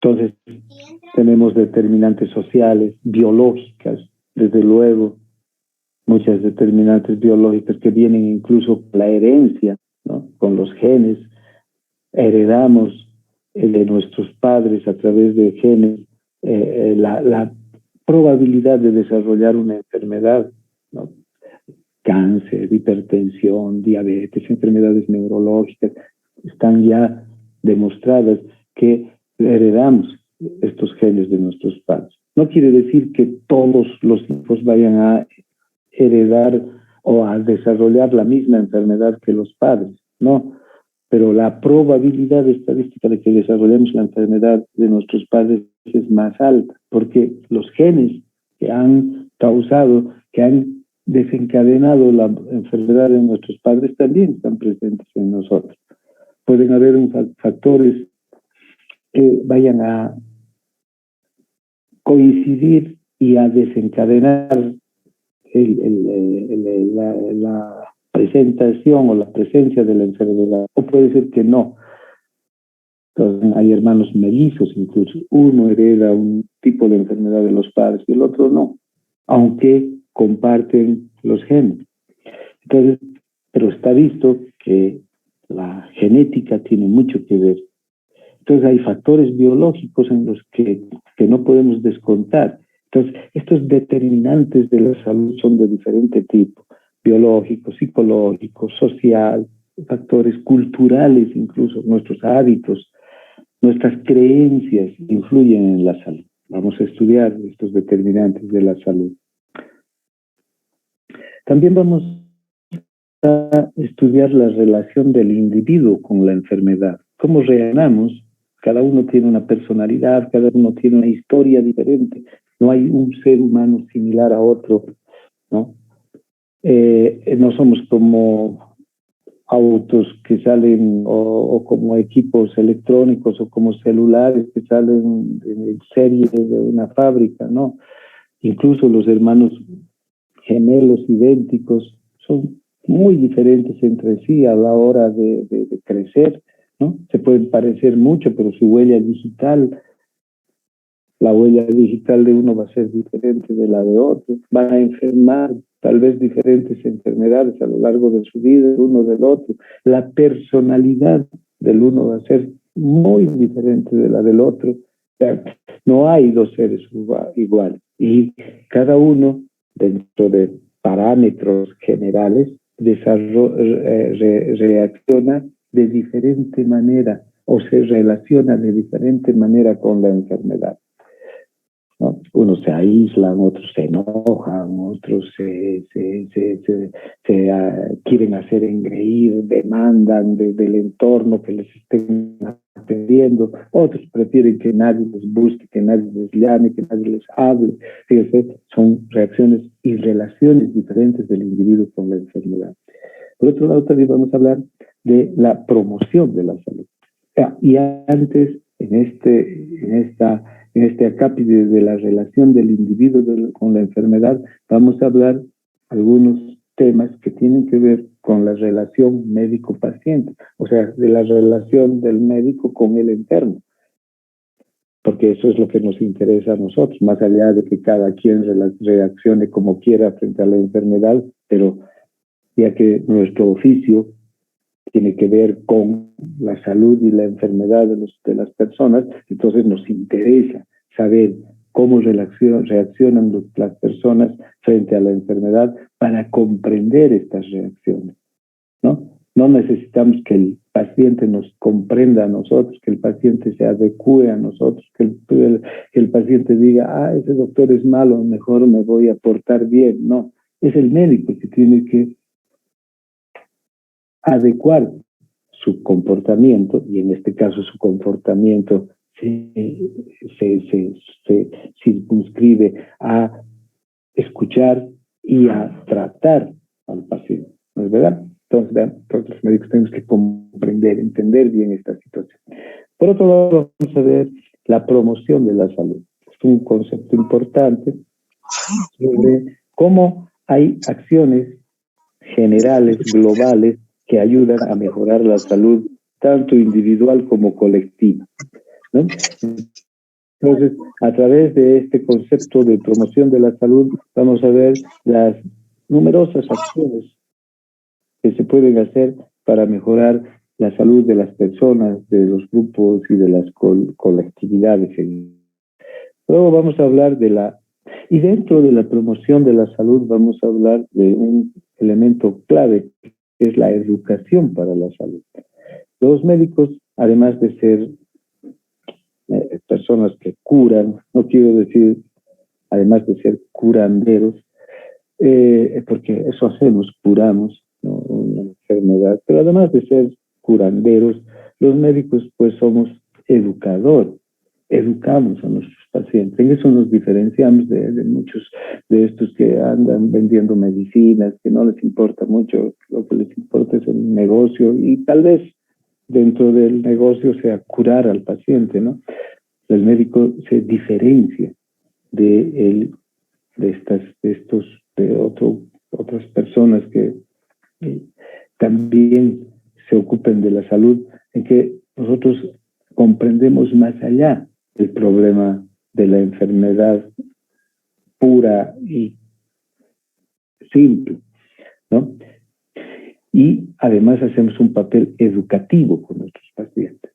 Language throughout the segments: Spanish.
Entonces, tenemos determinantes sociales, biológicas, desde luego, muchas determinantes biológicas que vienen incluso con la herencia, ¿no? Con los genes. Heredamos de nuestros padres a través de genes la probabilidad de desarrollar una enfermedad, ¿no? Cáncer, hipertensión, diabetes, enfermedades neurológicas, están ya demostradas que heredamos estos genes de nuestros padres. No quiere decir que todos los hijos vayan a heredar o a desarrollar la misma enfermedad que los padres, no, pero la probabilidad estadística de que desarrollemos la enfermedad de nuestros padres es más alta, porque los genes que han causado, que han desencadenado la enfermedad de nuestros padres también están presentes en nosotros. Pueden haber factores que vayan a coincidir y a desencadenar la presentación o la presencia de la enfermedad, o puede ser que no. Entonces, hay hermanos mellizos incluso, uno hereda un tipo de enfermedad de los padres y el otro no, aunque comparten los genes. Entonces, pero está visto que la genética tiene mucho que ver. Entonces hay factores biológicos en los que no podemos descontar. Entonces, estos determinantes de la salud son de diferente tipo, biológico, psicológico, social, factores culturales, incluso nuestros hábitos, nuestras creencias influyen en la salud. Vamos a estudiar estos determinantes de la salud. También vamos a estudiar la relación del individuo con la enfermedad. ¿Cómo reaccionamos? Cada uno tiene una personalidad, cada uno tiene una historia diferente. No hay un ser humano similar a otro, ¿no? No somos como autos que salen o como equipos electrónicos o como celulares que salen en serie de una fábrica, ¿no? Incluso los hermanos gemelos idénticos son muy diferentes entre sí a la hora de crecer, ¿no? Se pueden parecer mucho, pero su huella digital, la huella digital de uno va a ser diferente de la de otro. Van a enfermar tal vez diferentes enfermedades a lo largo de su vida, el uno del otro. La personalidad del uno va a ser muy diferente de la del otro. No hay dos seres iguales. Y cada uno, dentro de parámetros generales, reacciona de diferente manera o se relaciona de diferente manera con la enfermedad, ¿no? Unos se aíslan, otros se enojan, otros quieren hacer engreír, demandan del entorno que les estén atendiendo, otros prefieren que nadie les busque, que nadie les llame, que nadie les hable. Fíjense, son reacciones y relaciones diferentes del individuo con la enfermedad. Por otro lado, también vamos a hablar de la promoción de la salud. Y antes, en este acápite de la relación del individuo con la enfermedad, vamos a hablar algunos temas que tienen que ver con la relación médico-paciente, o sea, de la relación del médico con el enfermo, porque eso es lo que nos interesa a nosotros, más allá de que cada quien reaccione como quiera frente a la enfermedad, pero ya que nuestro oficio tiene que ver con la salud y la enfermedad de las personas, entonces nos interesa saber cómo reaccionan las personas frente a la enfermedad para comprender estas reacciones, ¿no? No necesitamos que el paciente nos comprenda a nosotros, que el paciente se adecue a nosotros, que el paciente diga, ese doctor es malo, mejor me voy a portar bien. No, es el médico que tiene que adecuar su comportamiento, y en este caso su comportamiento se circunscribe a escuchar y a tratar al paciente, ¿no es verdad? Entonces, todos los médicos tenemos que comprender, entender bien esta situación. Por otro lado, vamos a ver la promoción de la salud. Es un concepto importante sobre cómo hay acciones generales, globales, que ayudan a mejorar la salud tanto individual como colectiva, ¿no? Entonces, a través de este concepto de promoción de la salud, vamos a ver las numerosas acciones que se pueden hacer para mejorar la salud de las personas, de los grupos y de las colectividades. Luego vamos a hablar y dentro de la promoción de la salud vamos a hablar de un elemento clave, que es la educación para la salud. Los médicos, además de ser personas que curan, no quiero decir además de ser curanderos, porque eso hacemos, curamos, ¿no?, una enfermedad, pero además de ser curanderos, los médicos pues somos educadores, educamos a nuestros pacientes. En eso nos diferenciamos de muchos de estos que andan vendiendo medicinas, que no les importa mucho, lo que les importa es el negocio, y tal vez dentro del negocio sea curar al paciente, ¿no? El médico se diferencia de otras personas que también se ocupen de la salud, en que nosotros comprendemos más allá el problema de la enfermedad pura y simple, ¿no? Y además hacemos un papel educativo con nuestros pacientes.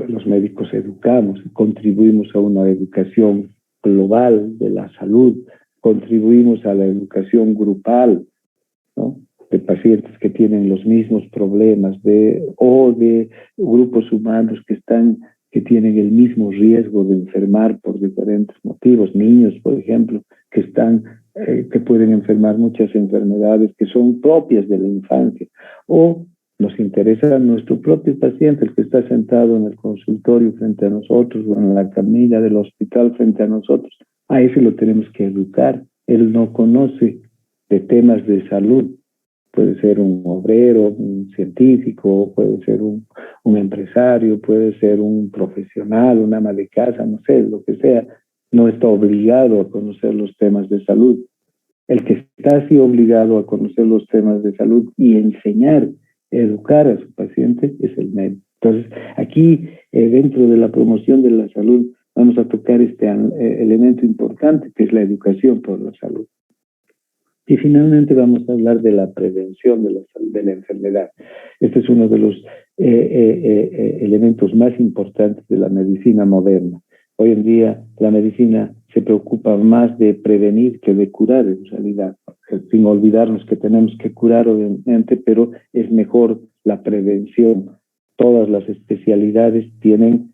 Los médicos educamos, contribuimos a una educación global de la salud, contribuimos a la educación grupal, ¿no?, de pacientes que tienen los mismos problemas, o de grupos humanos que tienen el mismo riesgo de enfermar por diferentes motivos. Niños, por ejemplo, que pueden enfermar muchas enfermedades que son propias de la infancia. O nos interesa nuestro propio paciente, el que está sentado en el consultorio frente a nosotros o en la camilla del hospital frente a nosotros. A ese lo tenemos que educar. Él no conoce de temas de salud. Puede ser un obrero, un científico, puede ser un empresario, puede ser un profesional, un ama de casa, no sé, lo que sea. No está obligado a conocer los temas de salud. El que está así obligado a conocer los temas de salud y enseñar, educar a su paciente es el médico. Entonces, aquí, dentro de la promoción de la salud, vamos a tocar este elemento importante, que es la educación por la salud. Y finalmente vamos a hablar de la prevención de la enfermedad. Este es uno de los elementos más importantes de la medicina moderna. Hoy en día la medicina se preocupa más de prevenir que de curar, en realidad, sin olvidarnos que tenemos que curar, obviamente, pero es mejor la prevención. Todas las especialidades tienen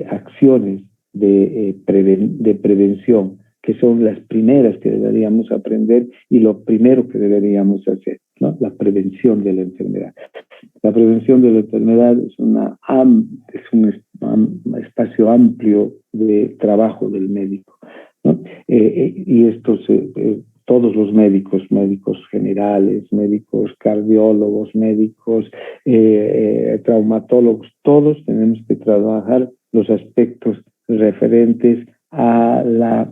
acciones de prevención, que son las primeras que deberíamos aprender y lo primero que deberíamos hacer, ¿no? La prevención de la enfermedad. La prevención de la enfermedad es un espacio amplio de trabajo del médico, ¿no? Y todos los médicos generales, médicos cardiólogos, médicos traumatólogos, todos tenemos que trabajar los aspectos referentes a la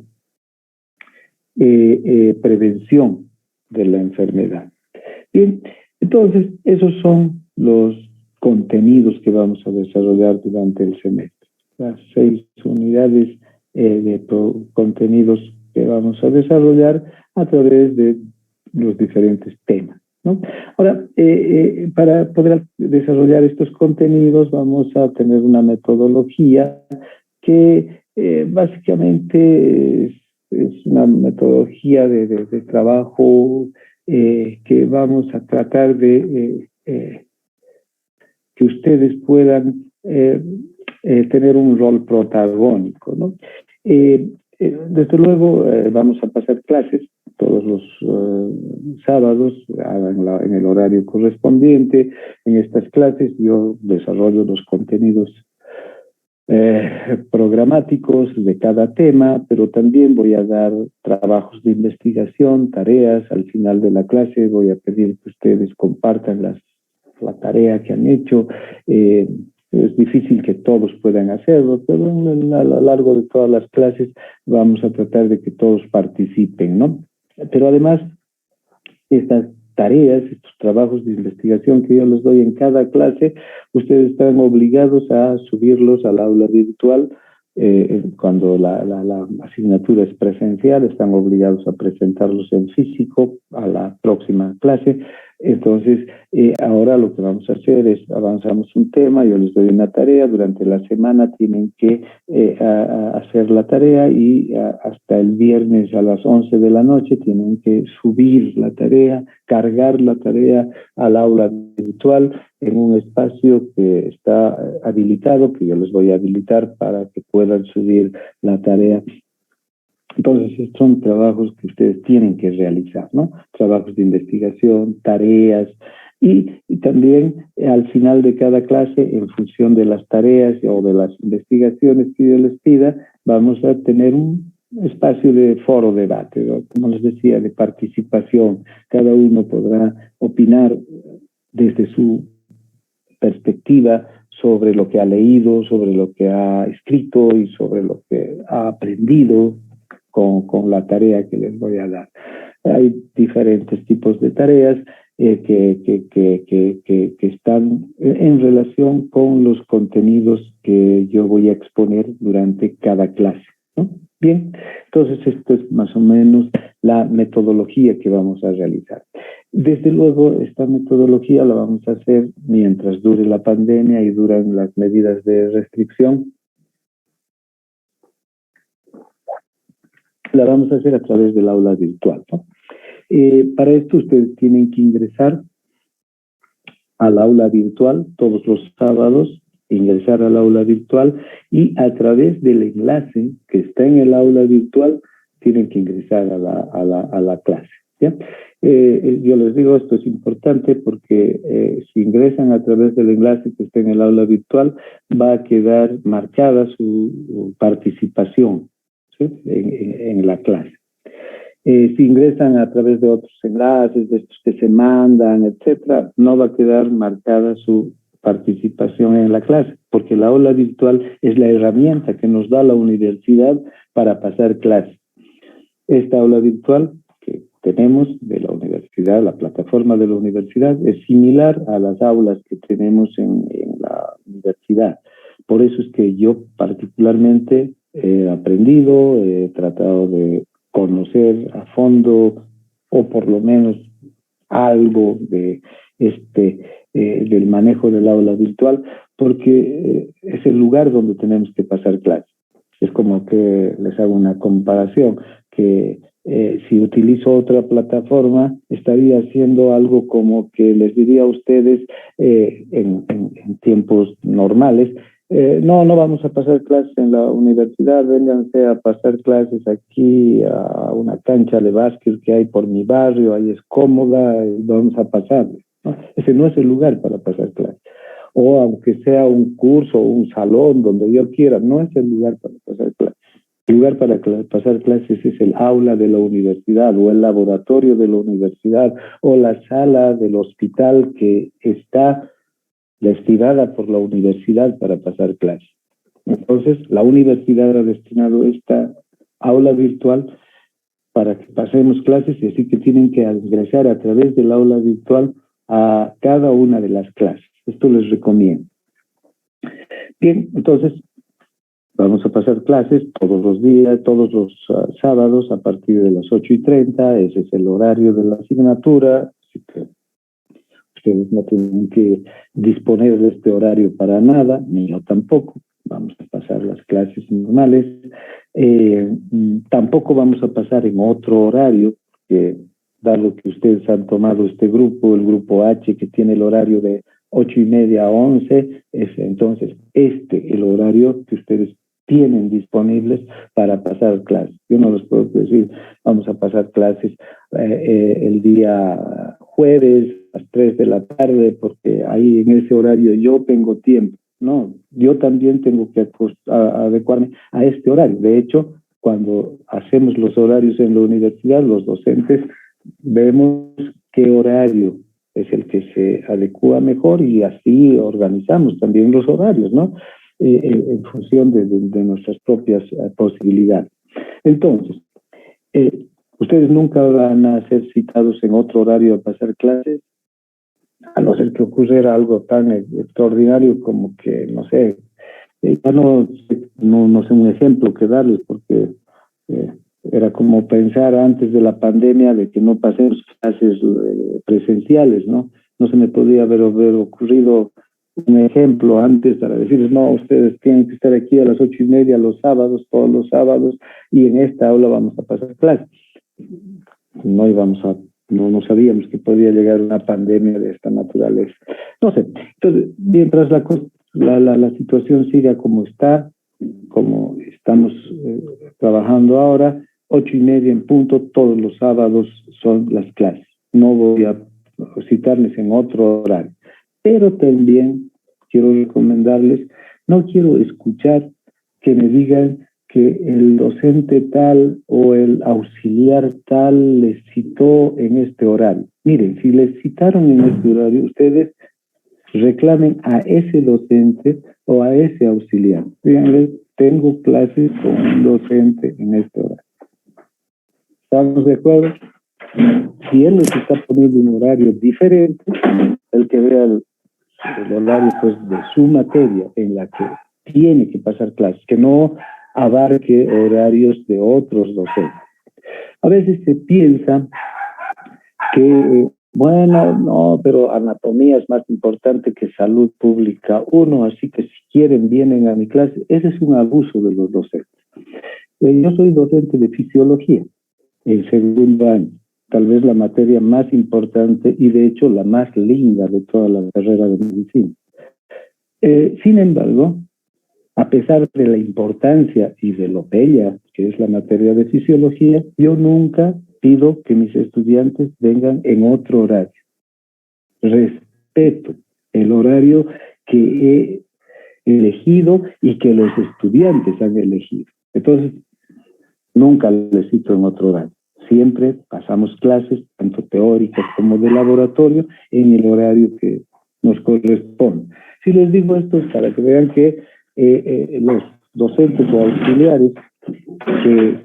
prevención de la enfermedad. Bien, entonces esos son los contenidos que vamos a desarrollar durante el semestre. Las 6 unidades de contenidos que vamos a desarrollar a través de los diferentes temas, ¿no? Ahora, para poder desarrollar estos contenidos vamos a tener una metodología que básicamente es una metodología de trabajo que vamos a tratar de que ustedes puedan tener un rol protagónico, ¿no? Desde luego vamos a pasar clases todos los sábados en el horario correspondiente. En estas clases yo desarrollo los contenidos programáticos de cada tema, pero también voy a dar trabajos de investigación, tareas. Al final de la clase voy a pedir que ustedes compartan la tarea que han hecho. Es difícil que todos puedan hacerlo, pero a lo largo de todas las clases vamos a tratar de que todos participen, ¿no? Pero además, estas tareas, estos trabajos de investigación que yo les doy en cada clase, ustedes están obligados a subirlos al aula virtual cuando la asignatura es presencial, están obligados a presentarlos en físico a la próxima clase. Entonces, ahora lo que vamos a hacer es, avanzamos un tema, yo les doy una tarea, durante la semana tienen que hacer la tarea y hasta el viernes a las 11 de la noche tienen que subir la tarea, cargar la tarea al aula virtual en un espacio que está habilitado, que yo les voy a habilitar para que puedan subir la tarea. Entonces, son trabajos que ustedes tienen que realizar, ¿no? Trabajos de investigación, tareas, y también al final de cada clase, en función de las tareas o de las investigaciones que yo les pida, vamos a tener un espacio de foro debate, ¿no? Como les decía, de participación. Cada uno podrá opinar desde su perspectiva sobre lo que ha leído, sobre lo que ha escrito y sobre lo que ha aprendido con la tarea que les voy a dar. Hay diferentes tipos de tareas que están en relación con los contenidos que yo voy a exponer durante cada clase, ¿no? Bien, entonces esto es más o menos la metodología que vamos a realizar. Desde luego, esta metodología la vamos a hacer mientras dure la pandemia y duran las medidas de restricción. La vamos a hacer a través del aula virtual, ¿no? Para esto ustedes tienen que ingresar al aula virtual todos los sábados, ingresar al aula virtual y a través del enlace que está en el aula virtual tienen que ingresar a la clase, ¿ya? Yo les digo, esto es importante porque si ingresan a través del enlace que está en el aula virtual, va a quedar marcada su participación, ¿sí? en la clase. Si ingresan a través de otros enlaces, de estos que se mandan, etcétera, no va a quedar marcada su participación en la clase, porque la aula virtual es la herramienta que nos da la universidad para pasar clases. Esta aula virtual que tenemos de la universidad, la plataforma de la universidad, es similar a las aulas que tenemos en la universidad. Por eso es que yo particularmente he aprendido, he tratado de conocer a fondo o por lo menos algo de del manejo del aula virtual, porque es el lugar donde tenemos que pasar clases. Es como que les hago una comparación, que si utilizo otra plataforma, estaría haciendo algo como que les diría a ustedes en tiempos normales, no vamos a pasar clases en la universidad, vénganse a pasar clases aquí a una cancha de básquet que hay por mi barrio, ahí es cómoda, y vamos a pasar, ¿no? Ese no es el lugar para pasar clases. O aunque sea un curso o un salón donde yo quiera, no es el lugar para pasar clases. El lugar para pasar clases es el aula de la universidad o el laboratorio de la universidad o la sala del hospital que está destinada por la universidad para pasar clases. Entonces, la universidad ha destinado esta aula virtual para que pasemos clases y así que tienen que ingresar a través del aula virtual a cada una de las clases. Esto les recomiendo. Bien, entonces vamos a pasar clases todos los días, todos los sábados a partir de las 8:30. Ese es el horario de la asignatura. Así que ustedes no tienen que disponer de este horario para nada, ni yo tampoco. Vamos a pasar las clases normales. Tampoco vamos a pasar en otro horario, que dado que ustedes han tomado este grupo, el grupo H, que tiene el horario de 8:30 a 11, es entonces el horario que ustedes tienen disponibles para pasar clases. Yo no les puedo decir, vamos a pasar clases el día jueves a las 3 de la tarde, porque ahí en ese horario yo tengo tiempo. No, yo también tengo que adecuarme a este horario. De hecho, cuando hacemos los horarios en la universidad, los docentes vemos qué horario es el que se adecua mejor y así organizamos también los horarios, ¿no? En función de nuestras propias posibilidades. Entonces, ustedes nunca van a ser citados en otro horario a pasar clases, a no ser que ocurriera algo tan extraordinario como que, no sé, Ya no sé un ejemplo que darles, porque era como pensar antes de la pandemia de que no pasemos clases presenciales, ¿no? No se me podía haber ocurrido un ejemplo antes para decirles, no, ustedes tienen que estar aquí a las 8:30 los sábados, todos los sábados, y en esta aula vamos a pasar clases. No sabíamos que podía llegar una pandemia de esta naturaleza. No sé, entonces, mientras la situación siga como está, como estamos trabajando ahora, 8:30 en punto, todos los sábados son las clases. No voy a citarles en otro horario. Pero también quiero recomendarles, no quiero escuchar que me digan que el docente tal o el auxiliar tal les citó en este horario. Miren, si les citaron en este horario, ustedes reclamen a ese docente o a ese auxiliar. Díganle, tengo clases con un docente en este horario. ¿Estamos de acuerdo? Si él les está poniendo un horario diferente, el que vea el horario pues, de su materia en la que tiene que pasar clases, que no abarque horarios de otros docentes. A veces se piensa que, bueno, no, pero anatomía es más importante que salud pública 1, así que si quieren vienen a mi clase. Ese es un abuso de los docentes. Yo soy docente de fisiología en segundo año, tal vez la materia más importante y de hecho la más linda de toda la carrera de medicina. Sin embargo, a pesar de la importancia y de lo bella que es la materia de fisiología, yo nunca pido que mis estudiantes vengan en otro horario. Respeto el horario que he elegido y que los estudiantes han elegido. Entonces, nunca les cito en otro horario. Siempre pasamos clases, tanto teóricas como de laboratorio, en el horario que nos corresponde. Si les digo esto es para que vean que los docentes o auxiliares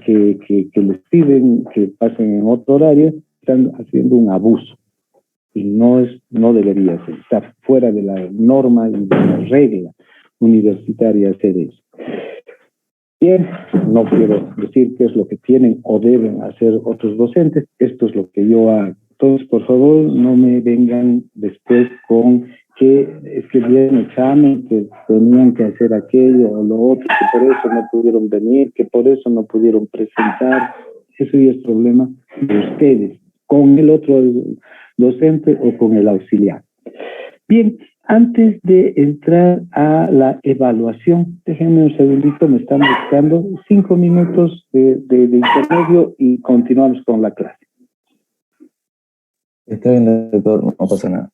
que les piden que pasen en otro horario están haciendo un abuso y no debería ser, está fuera de la norma y de la regla universitaria hacer eso. Bien, no quiero decir qué es lo que tienen o deben hacer otros docentes, esto es lo que yo hago. Entonces, por favor, no me vengan después con que escribieron examen, que tenían que hacer aquello o lo otro, que por eso no pudieron venir, que por eso no pudieron presentar. Eso ya es problema de ustedes, con el otro docente o con el auxiliar. Bien, antes de entrar a la evaluación, déjenme un segundito, me están buscando 5 minutos de intermedio y continuamos con la clase. Está bien, doctor, no pasa nada.